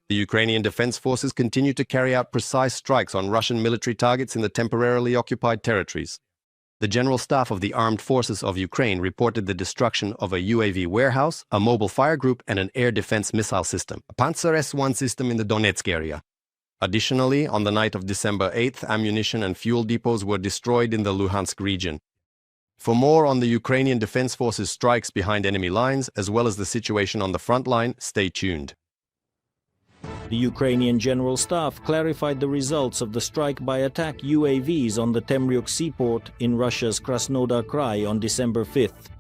The Ukrainian Defense Forces continue to carry out precise strikes on Russian military targets in the temporarily occupied territories. The General Staff of the Armed Forces of Ukraine reported the destruction of a UAV warehouse, a mobile fire group, and an air defense missile system, a Panzer S-1 system in the Donetsk area. Additionally, on the night of December 8th, ammunition and fuel depots were destroyed in the Luhansk region. For more on the Ukrainian Defense Forces strikes behind enemy lines, as well as the situation on the front line, stay tuned. The Ukrainian General Staff clarified the results of the strike by attack UAVs on the Temryuk Seaport in Russia's Krasnodar Krai on December 5th.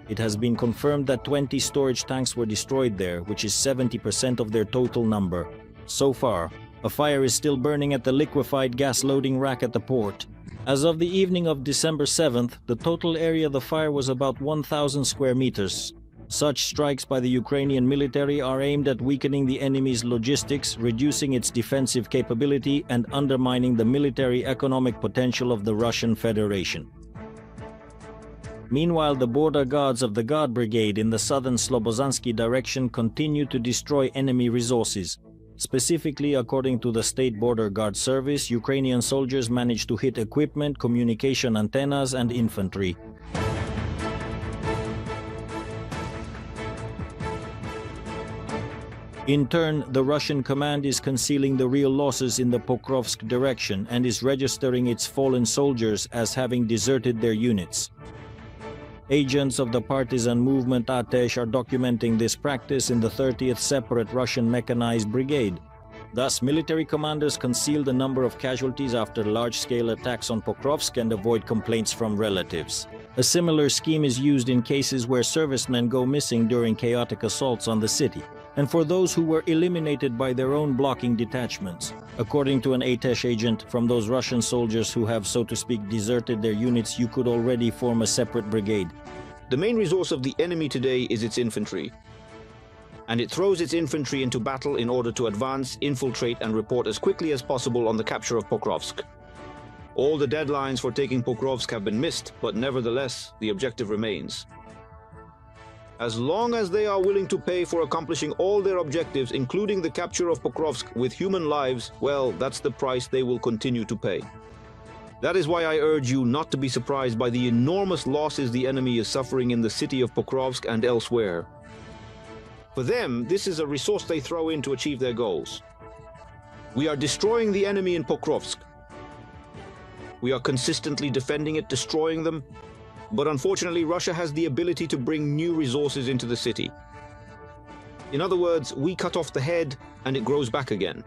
It has been confirmed that 20 storage tanks were destroyed there, which is 70% of their total number. So far, a fire is still burning at the liquefied gas loading rack at the port. As of the evening of December 7th, the total area of the fire was about 1,000 square meters. Such strikes by the Ukrainian military are aimed at weakening the enemy's logistics, reducing its defensive capability, and undermining the military economic potential of the Russian Federation. Meanwhile, the border guards of the Guard Brigade in the southern Slobozansky direction continue to destroy enemy resources. Specifically, according to the State Border Guard Service, Ukrainian soldiers managed to hit equipment, communication antennas, and infantry. In turn, the Russian command is concealing the real losses in the Pokrovsk direction and is registering its fallen soldiers as having deserted their units. Agents of the partisan movement Atesh are documenting this practice in the 30th Separate Russian Mechanized Brigade. Thus, military commanders conceal the number of casualties after large-scale attacks on Pokrovsk and avoid complaints from relatives. A similar scheme is used in cases where servicemen go missing during chaotic assaults on the city, and for those who were eliminated by their own blocking detachments. According to an Atesh agent, from those Russian soldiers who have, so to speak, deserted their units, you could already form a separate brigade. The main resource of the enemy today is its infantry, and it throws its infantry into battle in order to advance, infiltrate, and report as quickly as possible on the capture of Pokrovsk. All the deadlines for taking Pokrovsk have been missed, but nevertheless, the objective remains. As long as they are willing to pay for accomplishing all their objectives, including the capture of Pokrovsk with human lives, well, that's the price they will continue to pay. That is why I urge you not to be surprised by the enormous losses the enemy is suffering in the city of Pokrovsk and elsewhere. For them, this is a resource they throw in to achieve their goals. We are destroying the enemy in Pokrovsk. We are consistently defending it, destroying them. But unfortunately, Russia has the ability to bring new resources into the city. In other words, we cut off the head and it grows back again.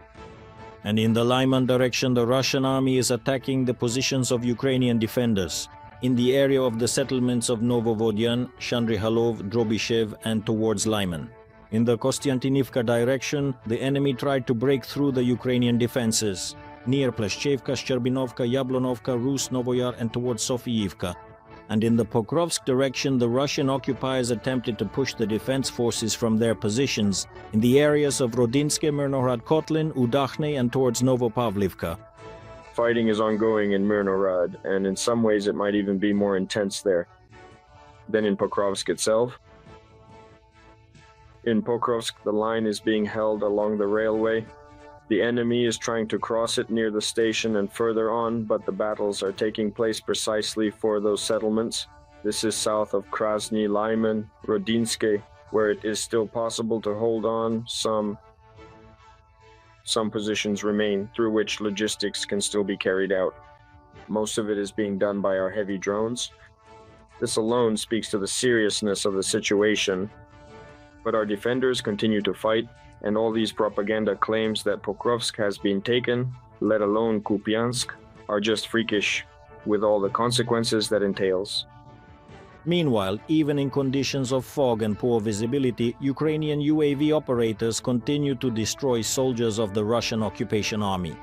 And in the Lyman direction, the Russian army is attacking the positions of Ukrainian defenders in the area of the settlements of Novovodyan, Shandrihalov, Drobyshev, and towards Lyman. In the Kostiantinivka direction, the enemy tried to break through the Ukrainian defenses near Pleshchevka, Shcherbinovka, Yablonovka, Rus, Novoyar, and towards Sofiivka. And in the Pokrovsk direction, the Russian occupiers attempted to push the defense forces from their positions in the areas of Rodinske, Mirnorad Kotlin, Udakhne, and towards Novopavlivka. Fighting is ongoing in Mirnorad, and in some ways it might even be more intense there than in Pokrovsk itself. In Pokrovsk, the line is being held along the railway. The enemy is trying to cross it near the station and further on, but the battles are taking place precisely for those settlements. This is south of Krasny, Lyman, Rodinske, where it is still possible to hold on. Some positions remain through which logistics can still be carried out. Most of it is being done by our heavy drones. This alone speaks to the seriousness of the situation. But our defenders continue to fight, and all these propaganda claims that Pokrovsk has been taken, let alone Kupiansk, are just freakish, with all the consequences that entails. Meanwhile, even in conditions of fog and poor visibility, Ukrainian UAV operators continue to destroy soldiers of the Russian occupation army.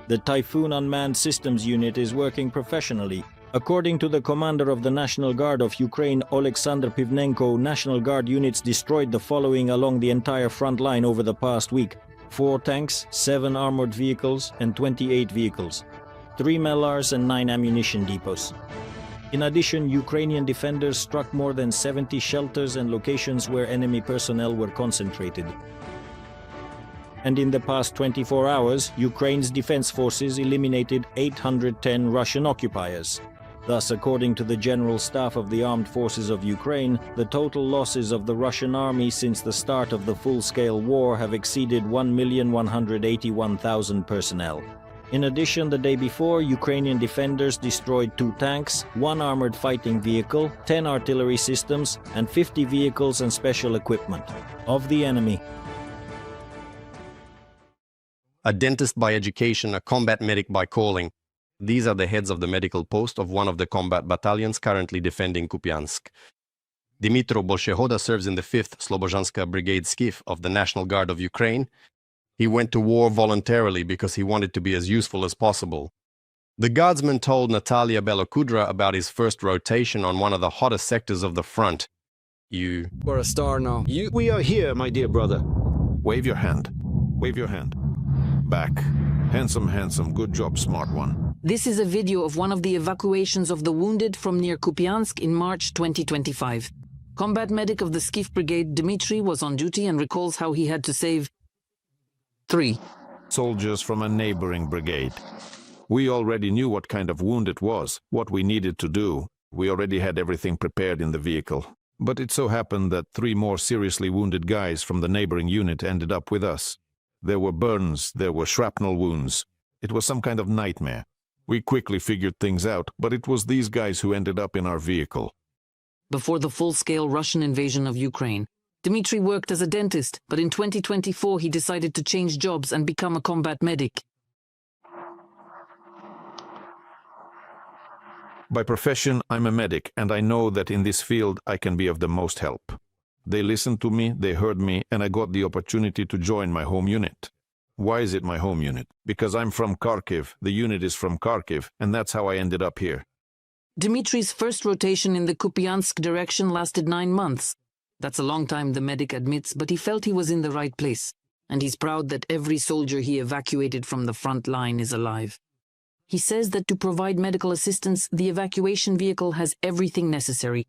The Typhoon Unmanned Systems Unit is working professionally. According to the commander of the National Guard of Ukraine, Oleksandr Pivnenko, National Guard units destroyed the following along the entire front line over the past week: 4 tanks, 7 armored vehicles, and 28 vehicles, 3 Melars and 9 ammunition depots. In addition, Ukrainian defenders struck more than 70 shelters and locations where enemy personnel were concentrated. And in the past 24 hours, Ukraine's defense forces eliminated 810 Russian occupiers. Thus, according to the General Staff of the Armed Forces of Ukraine, the total losses of the Russian army since the start of the full-scale war have exceeded 1,181,000 personnel. In addition, the day before, Ukrainian defenders destroyed 2 tanks, 1 armored fighting vehicle, 10 artillery systems, and 50 vehicles and special equipment of the enemy. A dentist by education, a combat medic by calling. These are the heads of the medical post of one of the combat battalions currently defending Kupiansk. Dmitro Bolshehoda serves in the 5th Slobozhanska Brigade SCIF of the National Guard of Ukraine. He went to war voluntarily because he wanted to be as useful as possible. The guardsman told Natalia Belokudra about his first rotation on one of the hottest sectors of the front. We're a star now. We are here, my dear brother. Wave your hand. Wave your hand. Back. Handsome, handsome. Good job, smart one. This is a video of one of the evacuations of the wounded from near Kupiansk in March 2025. Combat medic of the SCIF brigade Dmitry was on duty and recalls how he had to save 3 soldiers from a neighboring brigade. We already knew what kind of wound it was, what we needed to do. We already had everything prepared in the vehicle. But it so happened that 3 more seriously wounded guys from the neighboring unit ended up with us. There were burns, there were shrapnel wounds. It was some kind of nightmare. We quickly figured things out, but it was these guys who ended up in our vehicle. Before the full-scale Russian invasion of Ukraine, Dmitry worked as a dentist, but in 2024 he decided to change jobs and become a combat medic. By profession, I'm a medic, and I know that in this field I can be of the most help. They listened to me, they heard me, and I got the opportunity to join my home unit. Why is it my home unit? Because I'm from Kharkiv, the unit is from Kharkiv, and that's how I ended up here. Dmitry's first rotation in the Kupiansk direction lasted 9 months. That's a long time, the medic admits, but he felt he was in the right place, and he's proud that every soldier he evacuated from the front line is alive. He says that to provide medical assistance, the evacuation vehicle has everything necessary.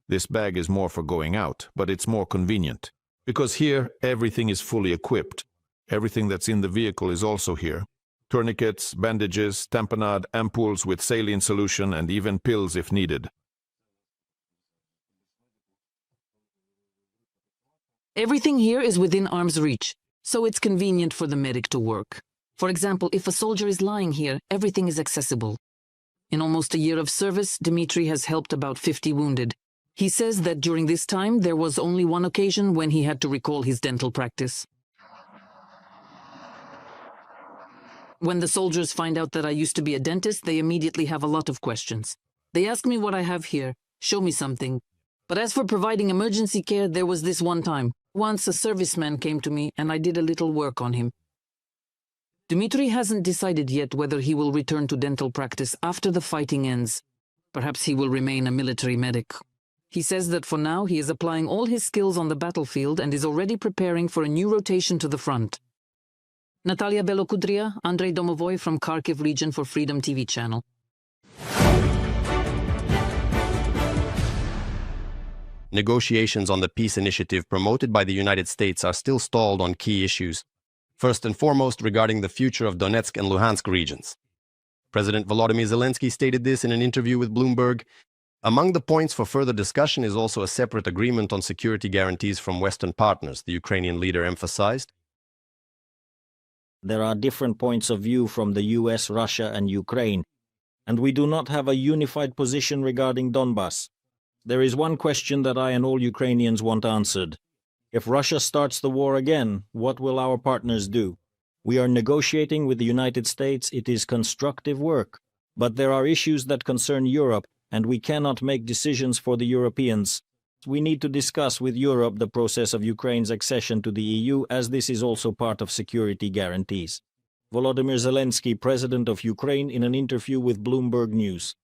This bag is more for going out, but it's more convenient. Because here, everything is fully equipped. Everything that's in the vehicle is also here. Tourniquets, bandages, tamponade, ampoules with saline solution, and even pills if needed. Everything here is within arm's reach, so it's convenient for the medic to work. For example, if a soldier is lying here, everything is accessible. In almost a year of service, Dmitry has helped about 50 wounded. He says that during this time, there was only one occasion when he had to recall his dental practice. When the soldiers find out that I used to be a dentist, they immediately have a lot of questions. They ask me what I have here, show me something. But as for providing emergency care, there was this one time. Once a serviceman came to me and I did a little work on him. Dmitry hasn't decided yet whether he will return to dental practice after the fighting ends. Perhaps he will remain a military medic. He says that for now he is applying all his skills on the battlefield and is already preparing for a new rotation to the front. Natalia Belokudria, Andrei Domovoy from Kharkiv region for Freedom TV channel. Negotiations on the peace initiative promoted by the United States are still stalled on key issues, first and foremost regarding the future of Donetsk and Luhansk regions. President Volodymyr Zelensky stated this in an interview with Bloomberg. Among the points for further discussion is also a separate agreement on security guarantees from Western partners, the Ukrainian leader emphasized. There are different points of view from the US, Russia, and Ukraine, and we do not have a unified position regarding Donbass. There is one question that I and all Ukrainians want answered. If Russia starts the war again, what will our partners do? We are negotiating with the United States. It is constructive work. But there are issues that concern Europe, and we cannot make decisions for the Europeans. We need to discuss with Europe the process of Ukraine's accession to the EU, as this is also part of security guarantees. Volodymyr Zelensky, President of Ukraine, in an interview with Bloomberg News.